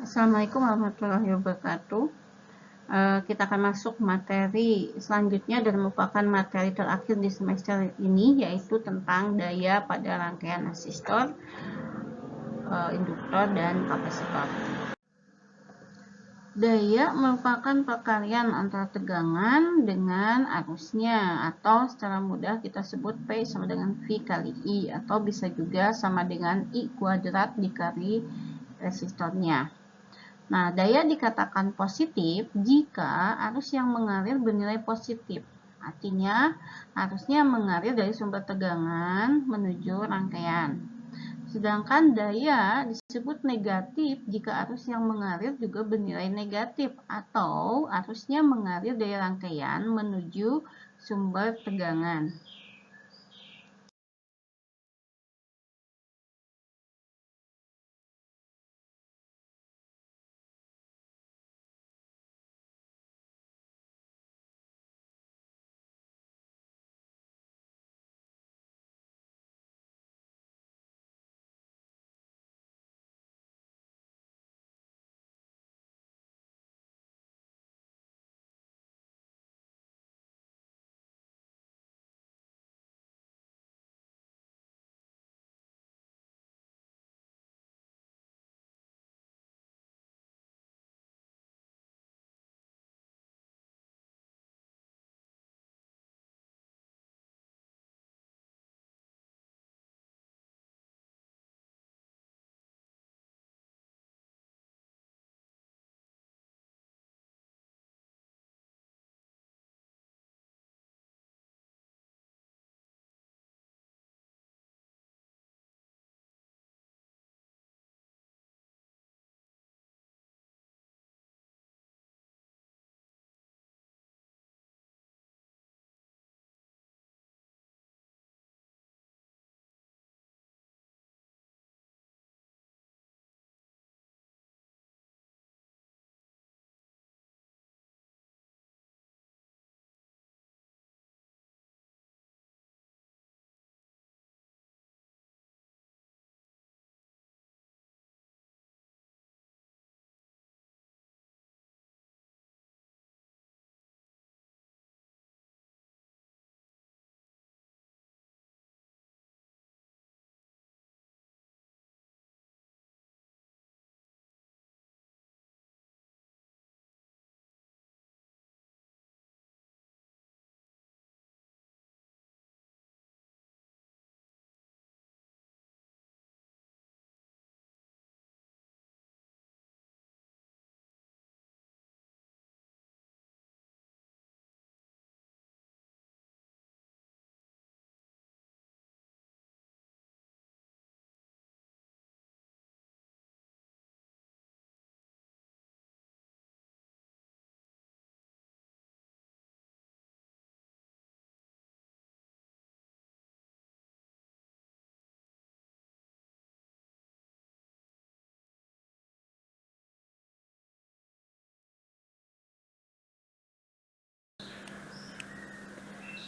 Assalamualaikum warahmatullahi wabarakatuh. Kita akan masuk materi selanjutnya dan merupakan materi terakhir di semester ini, yaitu tentang daya pada rangkaian resistor, induktor, dan kapasitor. Daya merupakan perkalian antara tegangan dengan arusnya, atau secara mudah kita sebut P sama dengan V kali I, atau bisa juga sama dengan I kuadrat dikali resistornya. Nah, daya dikatakan positif jika arus yang mengalir bernilai positif. Artinya, arusnya mengalir dari sumber tegangan menuju rangkaian. Sedangkan daya disebut negatif jika arus yang mengalir juga bernilai negatif atau arusnya mengalir dari rangkaian menuju sumber tegangan.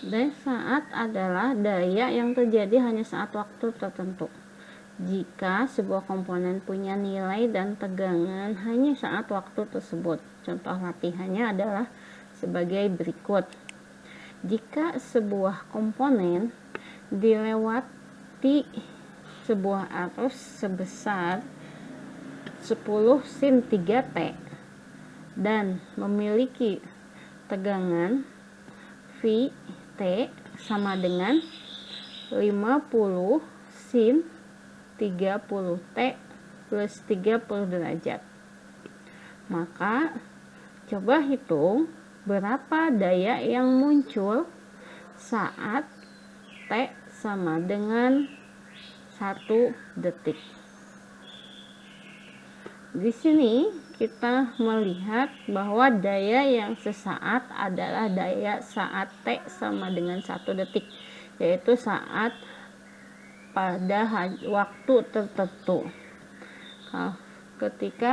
Daya saat adalah daya yang terjadi hanya saat waktu tertentu. Jika sebuah komponen punya nilai dan tegangan hanya saat waktu tersebut. Contoh latihannya adalah sebagai berikut. Jika sebuah komponen dilewati sebuah arus sebesar 10 sin 3T dan memiliki tegangan T sama dengan 50 sin 30T plus 30 derajat. Maka coba hitung berapa daya yang muncul saat T sama dengan 1 detik. Di sini kita melihat bahwa daya yang sesaat adalah daya saat T sama dengan 1 detik, yaitu saat pada waktu tertentu. Ketika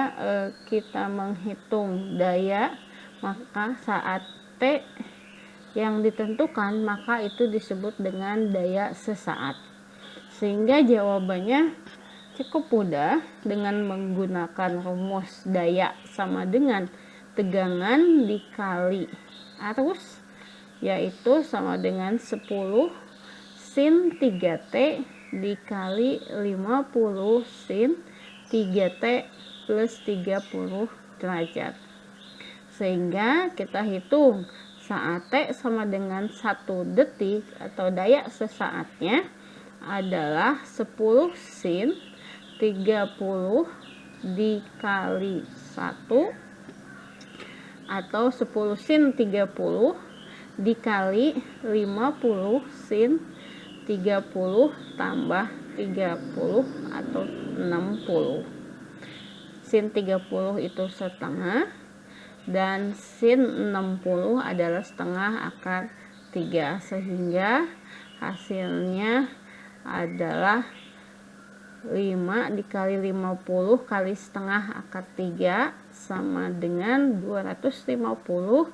kita menghitung daya, maka saat T yang ditentukan, maka itu disebut dengan daya sesaat. Sehingga jawabannya Cukup mudah dengan menggunakan rumus daya sama dengan tegangan dikali arus, yaitu sama dengan 10 sin 3T dikali 50 sin 3T plus 30 derajat. Sehingga kita hitung saat T sama dengan 1 detik atau daya sesaatnya adalah 10 sin 30 dikali 1 atau 10 sin 30 dikali 50 sin 30 tambah 30 atau 60. Sin 30 itu setengah dan sin 60 adalah setengah akar 3, sehingga hasilnya adalah 5 dikali 50 kali setengah akar 3 sama dengan 250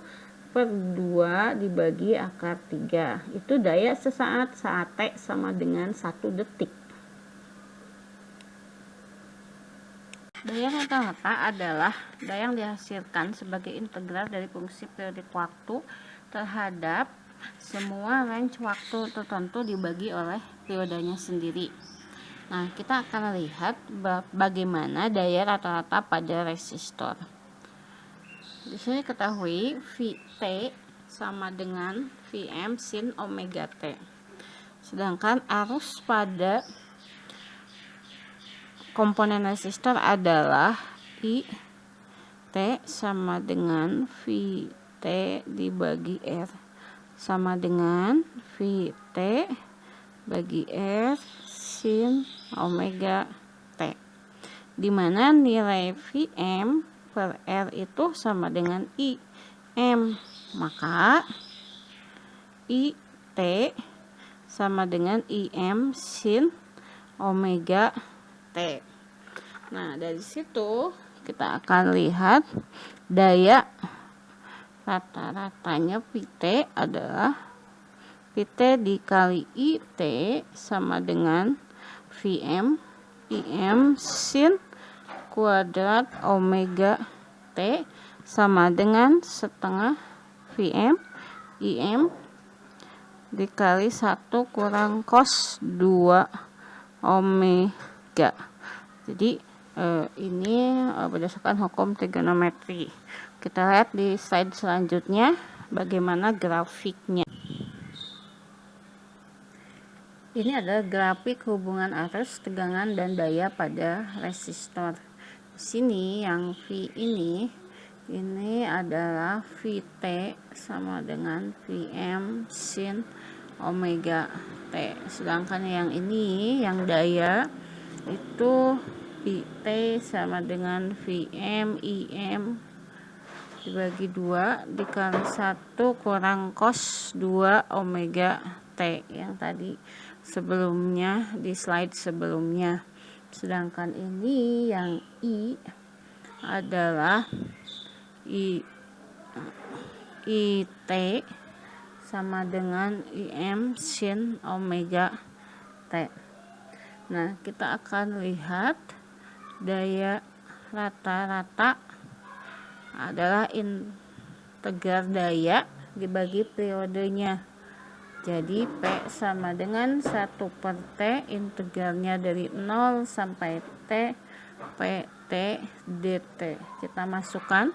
per 2 dibagi akar 3. Itu daya sesaat saat T sama dengan 1 detik. Daya rata-rata adalah daya yang dihasilkan sebagai integral dari fungsi periodik waktu terhadap semua range waktu tertentu dibagi oleh periodenya sendiri. Nah, kita akan lihat bagaimana daya rata-rata pada resistor. Di sini ketahui Vt sama dengan Vm sin omega T. Sedangkan arus pada komponen resistor adalah I sama dengan Vt dibagi R sama dengan Vt bagi R sin omega T, dimana nilai Vm per R itu sama dengan Im, maka It sama dengan Im sin omega T. Nah, dari situ kita akan lihat daya rata-ratanya Vt adalah Vt dikali It sama dengan Vm Im sin kuadrat omega T sama dengan setengah Vm Im dikali 1 kurang cos 2 omega. Jadi ini berdasarkan hukum trigonometri. Kita lihat di slide selanjutnya bagaimana grafiknya. Ini adalah grafik hubungan arus, tegangan, dan daya pada resistor. Di sini yang V ini adalah Vt sama dengan Vm sin omega T. Sedangkan yang ini, yang daya, itu Vt sama dengan Vm Im dibagi 2 dikali 1 kurang cos 2 omega T yang tadi sebelumnya di slide sebelumnya. Sedangkan ini yang I adalah It sama dengan Im sin omega T. Nah, kita akan lihat daya rata-rata adalah integral daya dibagi periodenya. Jadi P sama dengan 1 per T, integralnya dari 0 sampai T, PT dt. Kita masukkan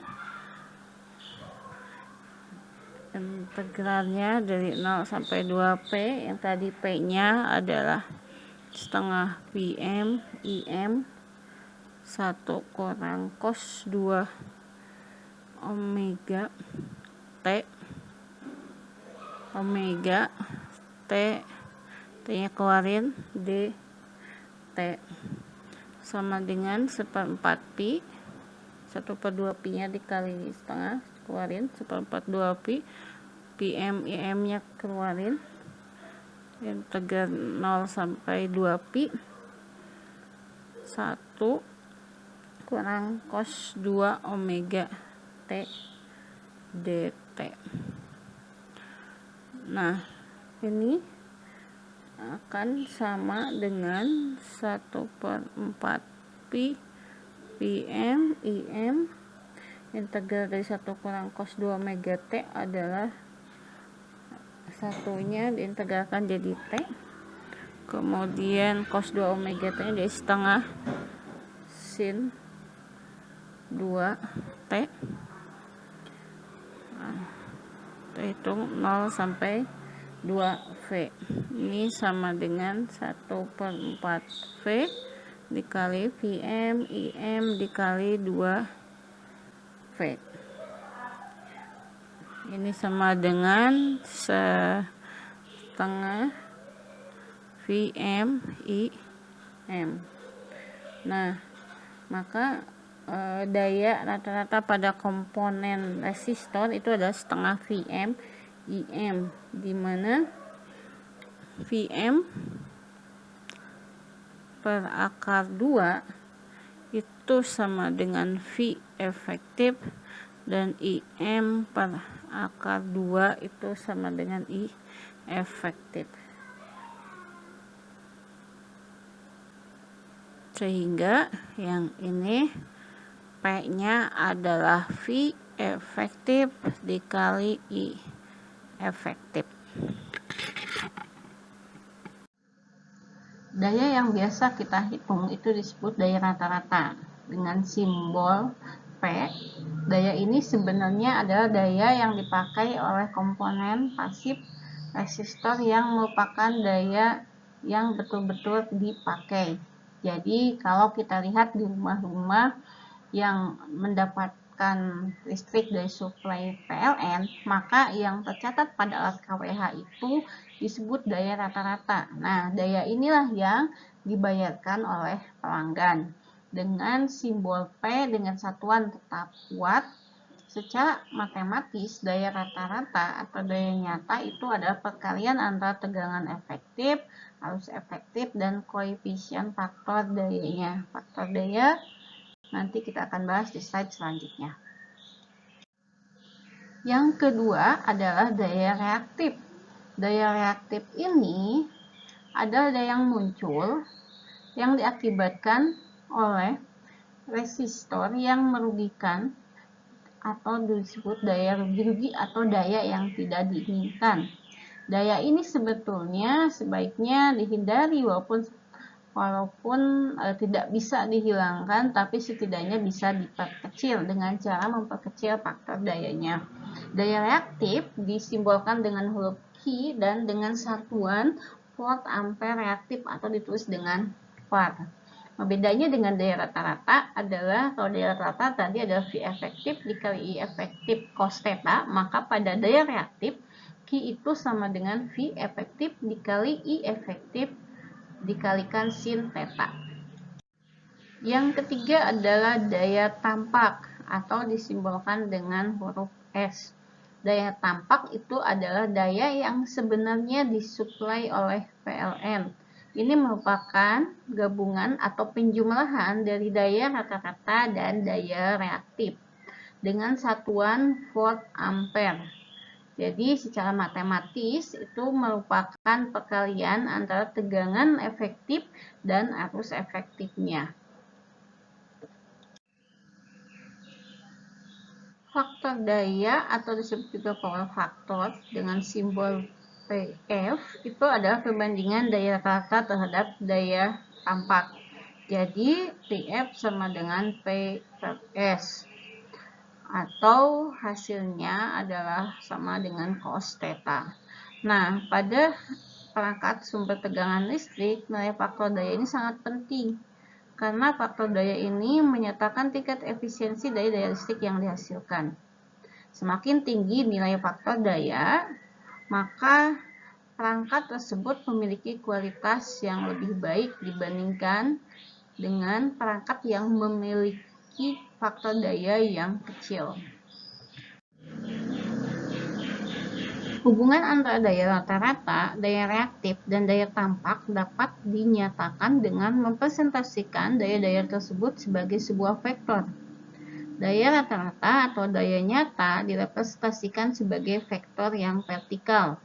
integralnya dari 0 sampai 2P, yang tadi P-nya adalah setengah Vm Im 1 kurang cos 2 omega T T-nya keluarin dt sama dengan 1/4 pi, 1/2 pi nya dikali setengah, keluarin 1/2 pi, Pm Im nya keluarin, integral 0 sampai 2 pi 1 kurang cos 2 omega T dt. Nah, ini akan sama dengan 1/4 Pi Pm IM. Integral dari 1 kurang cos 2 omega T adalah satunya diintegralkan jadi T. Kemudian cos 2 omega T jadi setengah sin 2 T. Kita hitung 0 sampai 2V. Ini sama dengan 1/4 V dikali Vm IM dikali 2V. Ini sama dengan setengah Vm IM. Nah, maka daya rata-rata pada komponen resistor itu adalah setengah Vm IM, di mana Vm per akar 2 itu sama dengan V efektif, dan IM per akar 2 itu sama dengan I efektif. Sehingga yang ini P-nya adalah V efektif dikali I efektif. Daya yang biasa kita hitung itu disebut daya rata-rata dengan simbol P. Daya ini sebenarnya adalah daya yang dipakai oleh komponen pasif resistor yang merupakan daya yang betul-betul dipakai. Jadi kalau kita lihat di rumah-rumah yang mendapatkan listrik dari suplai PLN, maka yang tercatat pada alat KWH itu disebut daya rata-rata. Nah, daya inilah yang dibayarkan oleh pelanggan. Dengan simbol P dengan satuan tetap watt, secara matematis daya rata-rata atau daya nyata itu adalah perkalian antara tegangan efektif, arus efektif, dan koefisien faktor dayanya. Faktor daya nanti kita akan bahas di slide selanjutnya. Yang kedua adalah daya reaktif. Daya reaktif ini adalah daya yang muncul yang diakibatkan oleh resistor yang merugikan atau disebut daya rugi-rugi atau daya yang tidak diinginkan. Daya ini sebetulnya sebaiknya dihindari walaupun tidak bisa dihilangkan, tapi setidaknya bisa diperkecil dengan cara memperkecil faktor dayanya. Daya reaktif disimbolkan dengan huruf Q dan dengan satuan volt ampere reaktif atau ditulis dengan var. Bedanya dengan daya rata-rata adalah kalau daya rata-rata tadi adalah V efektif dikali I efektif cos theta, maka pada daya reaktif Q itu sama dengan V efektif dikali I efektif dikalikan sin theta. Yang ketiga adalah daya tampak atau disimbolkan dengan huruf S. Daya tampak itu adalah daya yang sebenarnya disuplai oleh PLN. Ini merupakan gabungan atau penjumlahan dari daya rata-rata dan daya reaktif dengan satuan volt ampere. Jadi secara matematis itu merupakan perkalian antara tegangan efektif dan arus efektifnya. Faktor daya atau disebut juga power factor dengan simbol PF itu adalah perbandingan daya rata terhadap daya tampak. Jadi PF sama dengan P per S, atau hasilnya adalah sama dengan cos theta. Nah, pada perangkat sumber tegangan listrik, nilai faktor daya ini sangat penting karena faktor daya ini menyatakan tingkat efisiensi dari daya listrik yang dihasilkan. Semakin tinggi nilai faktor daya, maka perangkat tersebut memiliki kualitas yang lebih baik dibandingkan dengan perangkat yang memiliki faktor daya yang kecil. Hubungan antara daya rata-rata, daya reaktif, dan daya tampak dapat dinyatakan dengan mempresentasikan daya-daya tersebut sebagai sebuah vektor. Daya rata-rata atau daya nyata direpresentasikan sebagai vektor yang vertikal.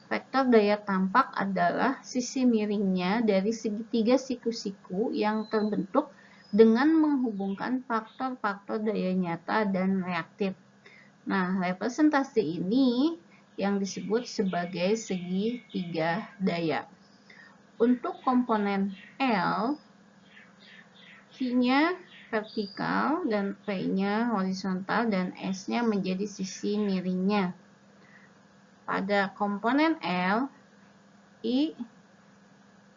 Vektor daya tampak adalah sisi miringnya dari segitiga siku-siku yang terbentuk dengan menghubungkan faktor-faktor daya nyata dan reaktif. Nah, representasi ini yang disebut sebagai segitiga daya. Untuk komponen L, Q-nya vertikal dan P-nya horizontal dan S-nya menjadi sisi miringnya. Pada komponen L, I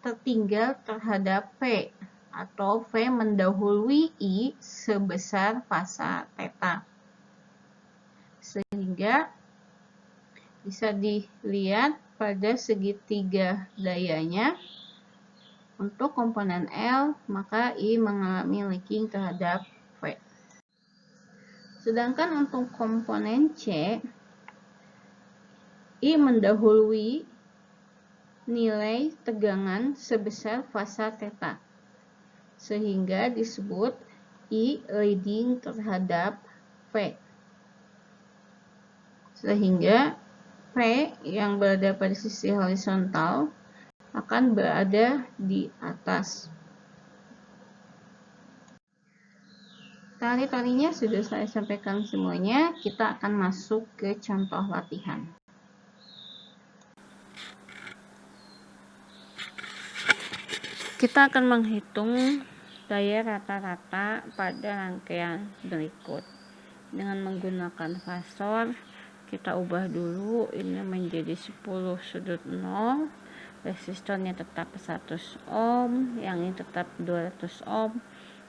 tertinggal terhadap V atau V mendahului I sebesar fasa theta. Sehingga bisa dilihat pada segitiga dayanya untuk komponen L, maka I mengalami leaking terhadap V. Sedangkan untuk komponen C, I mendahului nilai tegangan sebesar fasa theta, sehingga disebut I leading terhadap V. Sehingga V yang berada pada sisi horizontal akan berada di atas. Teori-teorinya sudah saya sampaikan semuanya. Kita akan masuk ke contoh latihan. Kita akan menghitung daya rata-rata pada rangkaian berikut. Dengan menggunakan fasor, kita ubah dulu ini menjadi 10 sudut 0. Resistornya tetap 100 ohm, yang ini tetap 200 ohm,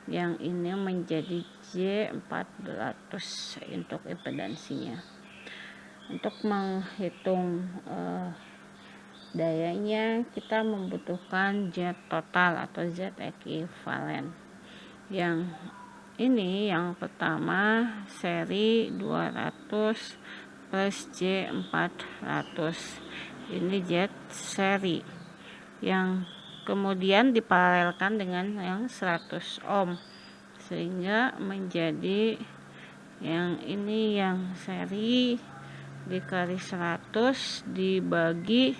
yang ini menjadi J400 untuk impedansinya. Untuk menghitung dayanya, kita membutuhkan Z total atau Z ekuivalen. Yang ini yang pertama seri 200 plus J400. Ini Z seri yang kemudian diparalelkan dengan yang 100 ohm, sehingga menjadi yang ini yang seri dikali 100 dibagi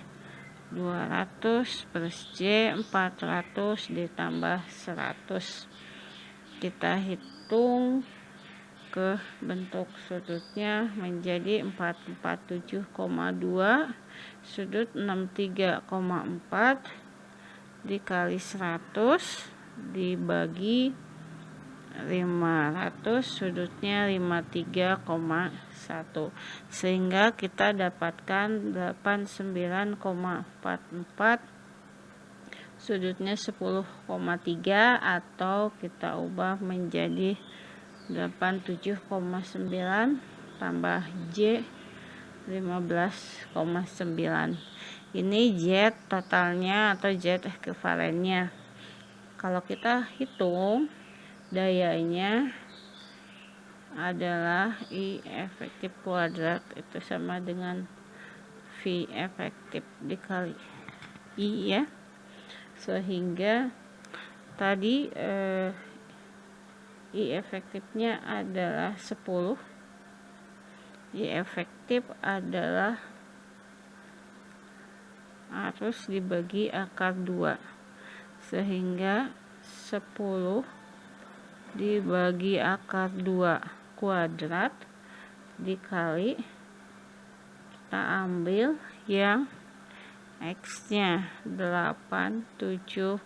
200 plus J400 ditambah 100. Kita hitung ke bentuk sudutnya menjadi 447,2, sudut 63,4 dikali 100 dibagi 500, sudutnya 53,1, sehingga kita dapatkan 89,44, sudutnya 10,3, atau kita ubah menjadi 87,9 tambah J 15,9. Ini Z totalnya atau Z ekuivalennya. Kalau kita hitung dayanya adalah I efektif kuadrat, itu sama dengan V efektif dikali I ya. Sehingga tadi I efektifnya adalah 10, I efektif adalah harus dibagi akar 2, sehingga 10 dibagi akar 2 kuadrat dikali, kita ambil yang X nya 87,9,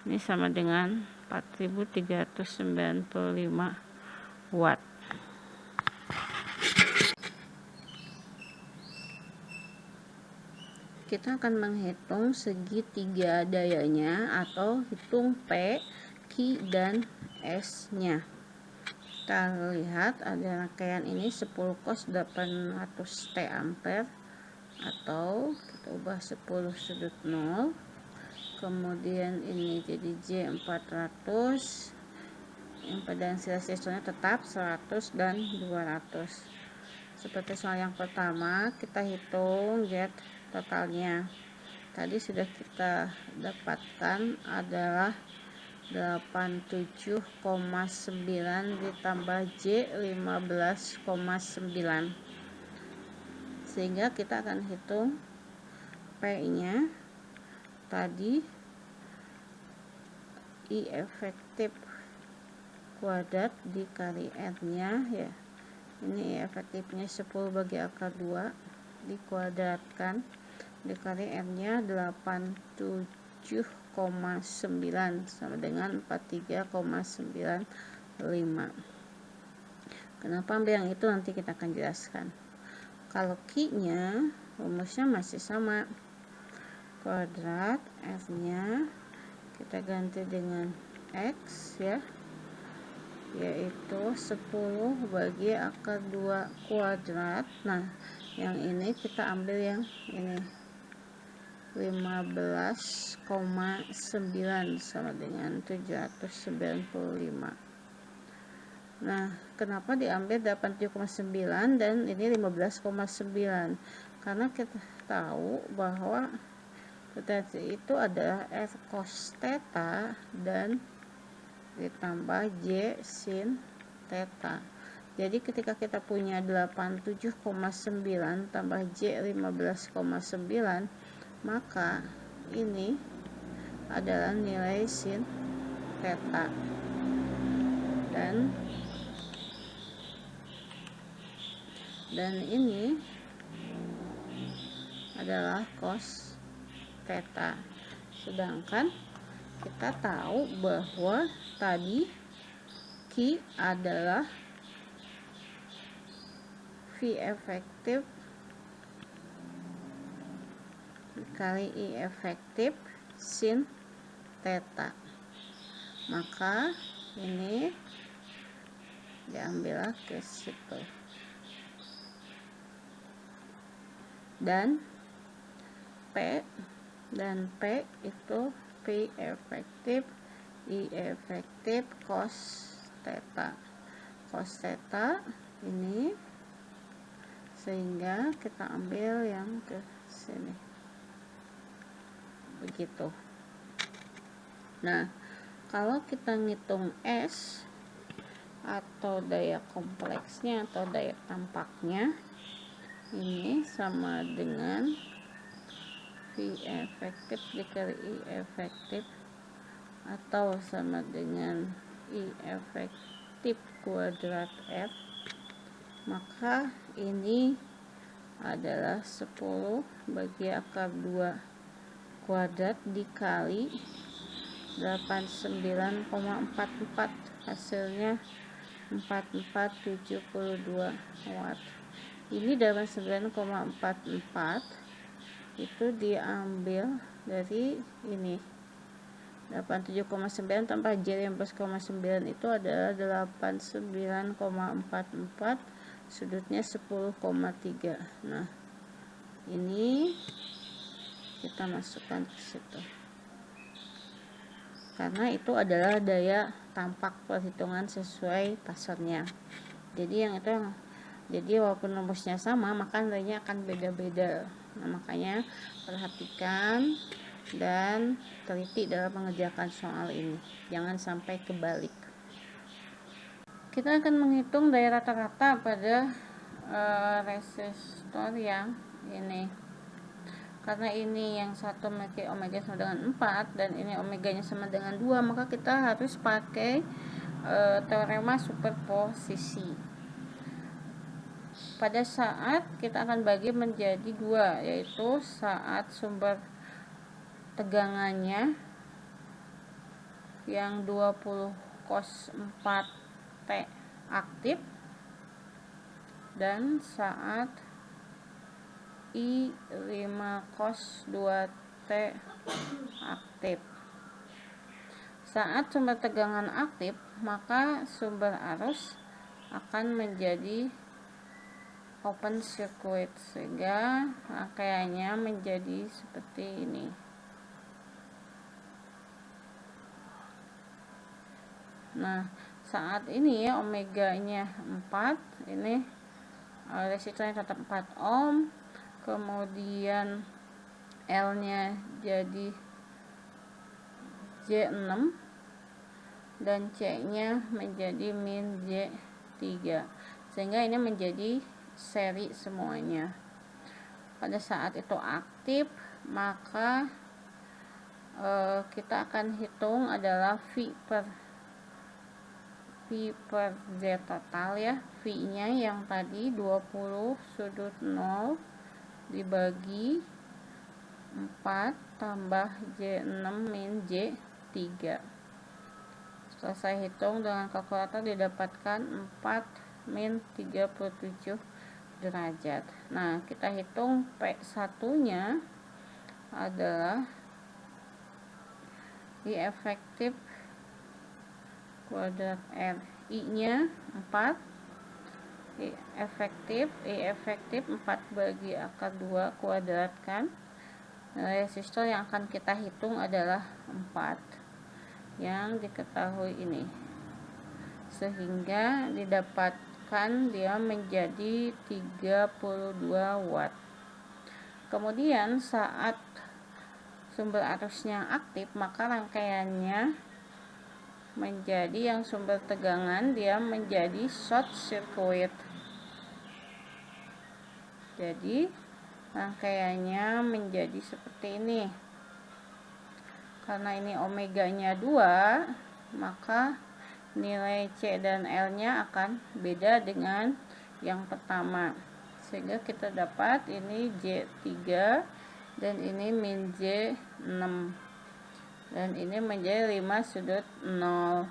ini sama dengan 4395 watt. Kita akan menghitung segitiga dayanya atau hitung P, Q, dan S nya. Kita lihat ada rangkaian ini 10 cos 800 T ampere, atau kita ubah 10 sudut 0, kemudian ini jadi J400, impedansi resistornya tetap 100 dan 200. Seperti soal yang pertama, kita hitung Z totalnya. Tadi sudah kita dapatkan adalah 87,9 ditambah J 15,9, sehingga kita akan hitung P-nya tadi I efektif kuadrat dikali R-nya ya. Ini I efektifnya 10 bagi akar 2 dikuadratkan dikali R-nya 87,9 sama dengan 43,95. Kenapa ambil yang itu nanti kita akan jelaskan. Kalau Q-nya rumusnya masih sama, kuadrat R-nya kita ganti dengan X ya, yaitu 10 bagi akar 2 kuadrat. Nah, yang ini kita ambil yang ini 15,9 sama dengan 795. Nah, kenapa diambil 87,9 dan ini 15,9? Karena kita tahu bahwa potensi itu adalah R cos theta dan ditambah J sin theta. Jadi ketika kita punya 87,9 tambah J 15,9, maka ini adalah nilai sin theta dan ini adalah cos theta. Sedangkan kita tahu bahwa tadi Q adalah V efektif dikali I efektif sin theta. Maka ini diambil ke situ. Dan P itu P efektif I efektif cos theta. Cos theta ini, sehingga kita ambil yang ke sini. Begitu. Nah, kalau kita ngitung S atau daya kompleksnya atau daya tampaknya, ini sama dengan V efektif dikali I efektif atau sama dengan I efektif kuadrat F. Maka ini adalah 10 bagi akar 2 kuadrat dikali 89,44, hasilnya 4472 watt. Ini dalam 9,44 itu diambil dari ini 87,9 tambah J 15,9 itu adalah 89,44, sudutnya 10,3. Nah, ini kita masukkan ke situ karena itu adalah daya tampak perhitungan sesuai pasarnya. Jadi walaupun rumusnya sama, maka nilainya akan beda-beda. Nah, makanya perhatikan dan teliti dalam mengerjakan soal ini, jangan sampai kebalik. Kita akan menghitung daya rata-rata pada resistor yang ini. Karena ini yang satu memiliki omega sama dengan 4 dan ini omeganya sama dengan 2, maka kita harus pakai teorema superposisi. Pada saat kita akan bagi menjadi 2, yaitu saat sumber tegangannya yang 20 cos 4 T aktif dan saat I 5 cos 2 T aktif. Saat sumber tegangan aktif, maka sumber arus akan menjadi open circuit sehingga rangkaiannya menjadi seperti ini. Nah, saat ini ya omeganya 4, ini resistornya tetap 4 ohm, kemudian L-nya jadi J6 dan C-nya menjadi min J3, sehingga ini menjadi seri semuanya. pada saat itu aktif, maka kita akan hitung adalah V per Z total ya. V nya yang tadi 20 sudut 0 dibagi 4 tambah J6 min J3. Setelah saya hitung dengan kalkulator didapatkan 4 min 37 derajat. Nah, kita hitung P1 nya adalah I efektif kuadrat R. I nya 4, I efektif 4 bagi akar 2 kuadratkan. Resistor yang akan kita hitung adalah 4 yang diketahui ini, sehingga didapatkan dia menjadi 32 watt. Kemudian saat sumber arusnya aktif, maka rangkaiannya menjadi yang sumber tegangan dia menjadi short circuit. Jadi rangkaiannya menjadi seperti ini. Karena ini omeganya 2, maka nilai C dan L nya akan beda dengan yang pertama, sehingga kita dapat ini J3 dan ini min J6, dan ini menjadi 5 sudut 0.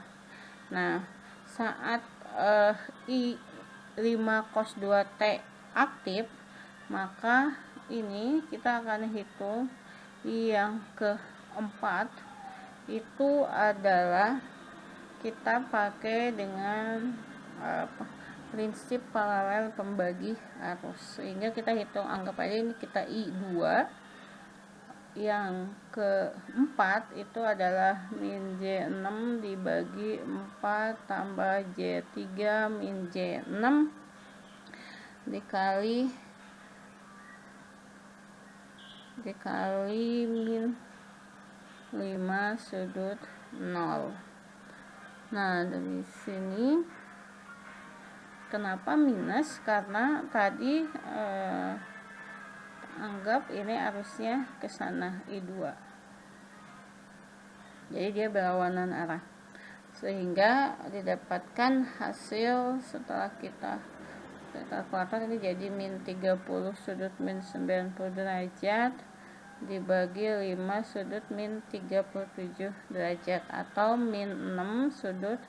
Nah, saat I 5 cos 2T aktif, maka ini kita akan hitung I yang keempat itu adalah kita pakai dengan prinsip paralel pembagi arus, sehingga kita hitung, anggap aja ini kita I2, yang keempat itu adalah min J6 dibagi 4 tambah J3 min J6 dikali min 5 sudut 0. Nah, dari sini kenapa minus? Karena tadi anggap ini arusnya ke sana I2, jadi dia berlawanan arah, sehingga didapatkan hasil setelah kita kalkulator ini jadi min 30 sudut min 90 derajat dibagi 5 sudut min 37 derajat, atau min 6 sudut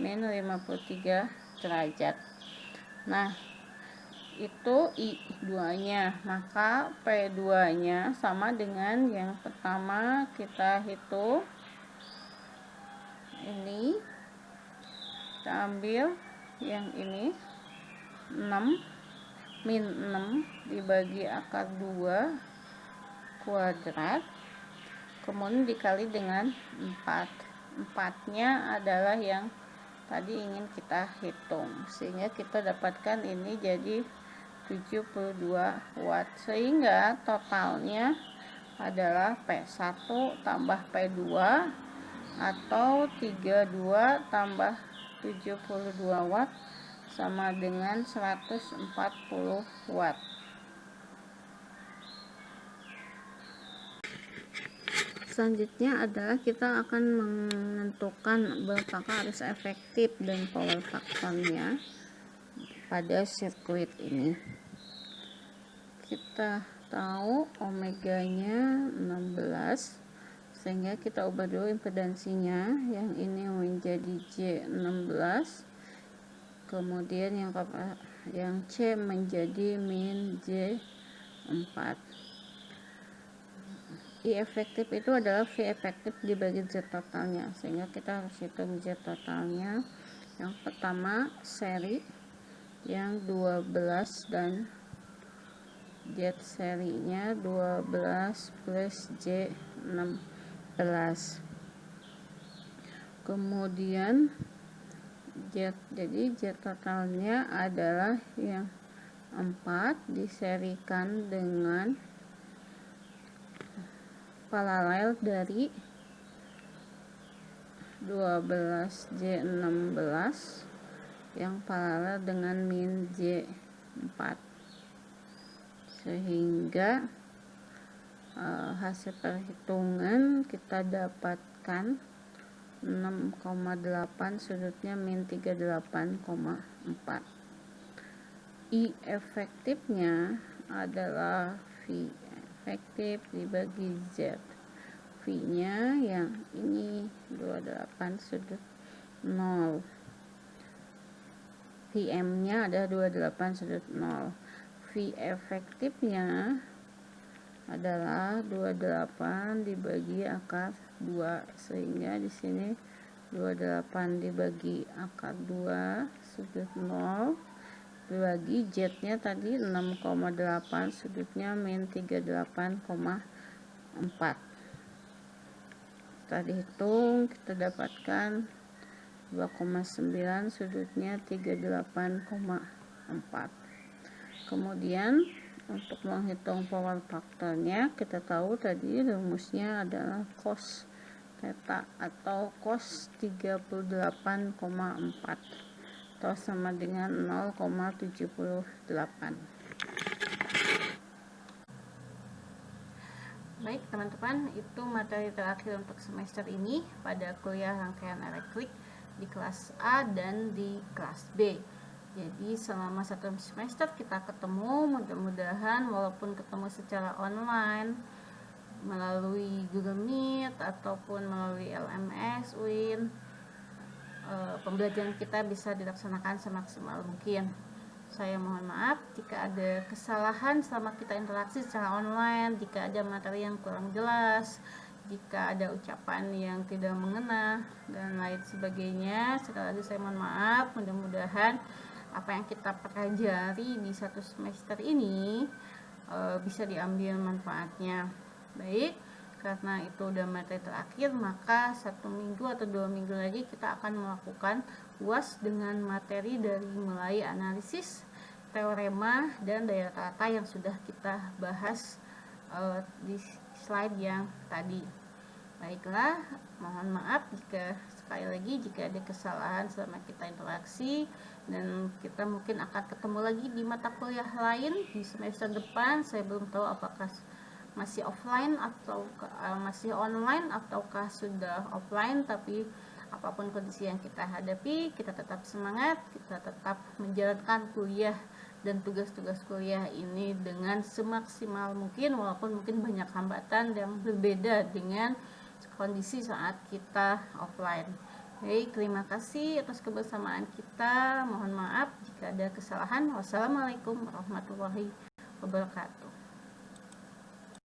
min 53 derajat. Nah, itu I2 nya, maka P2 nya sama dengan yang pertama kita hitung. Ini kita ambil yang ini 6 min 6 dibagi akar 2 kuadrat, kemudian dikali dengan 4. 4 nya adalah yang tadi ingin kita hitung, sehingga kita dapatkan ini jadi 72 watt, sehingga totalnya adalah P1 tambah P2 atau 32 tambah 72 watt sama dengan 140 watt. Selanjutnya adalah kita akan menentukan berapakah arus efektif dan power faktornya pada sirkuit ini. Kita tahu omeganya 16, sehingga kita ubah dulu impedansinya, yang ini menjadi J16, kemudian yang C menjadi min J4. I efektif itu adalah V efektif dibagi Z totalnya, sehingga kita harus hitung Z totalnya. Yang pertama seri yang 12 dan Z serinya 12 plus J16. Kemudian jadi Z totalnya adalah yang 4 diserikan dengan paralel dari 12 J16 yang paralel dengan min J4, sehingga hasil perhitungan kita dapatkan 6,8 sudutnya min 38,4. I efektifnya adalah V efektif dibagi Z. V nya yang ini 28 sudut 0, VM nya ada 28 sudut 0. V efektifnya adalah 28 dibagi akar 2, sehingga di sini 28 dibagi akar 2 sudut 0 dibagi Z nya tadi 6,8 sudutnya min 38,4. Setelah dihitung kita dapatkan 2,9 sudutnya 38,4. Kemudian untuk menghitung power faktornya, kita tahu tadi rumusnya adalah cos theta atau cos 38,4 atau sama dengan 0,78. Baik teman-teman, itu materi terakhir untuk semester ini pada kuliah rangkaian elektrik di kelas A dan di kelas B. Jadi selama satu semester kita ketemu, mudah-mudahan walaupun ketemu secara online melalui Google Meet ataupun melalui LMS, UIN, pembelajaran kita bisa dilaksanakan semaksimal mungkin. Saya mohon maaf jika ada kesalahan selama kita interaksi secara online, jika ada materi yang kurang jelas, jika ada ucapan yang tidak mengena dan lain sebagainya. Sekali lagi saya mohon maaf. Mudah-mudahan apa yang kita pelajari di satu semester ini bisa diambil manfaatnya. Baik, karena itu udah materi terakhir, maka 1 minggu atau 2 minggu lagi kita akan melakukan UAS dengan materi dari mulai analisis, teorema, dan daya tata yang sudah kita bahas di slide yang tadi. Baiklah, mohon maaf sekali lagi jika ada kesalahan selama kita interaksi, dan kita mungkin akan ketemu lagi di mata kuliah lain di semester depan. Saya belum tahu apakah masih offline atau masih online ataukah sudah offline, tapi apapun kondisi yang kita hadapi, kita tetap semangat, kita tetap menjalankan kuliah dan tugas-tugas kuliah ini dengan semaksimal mungkin, walaupun mungkin banyak hambatan yang berbeda dengan kondisi saat kita offline. Baik, terima kasih atas kebersamaan kita. Mohon maaf jika ada kesalahan. Wassalamualaikum warahmatullahi wabarakatuh.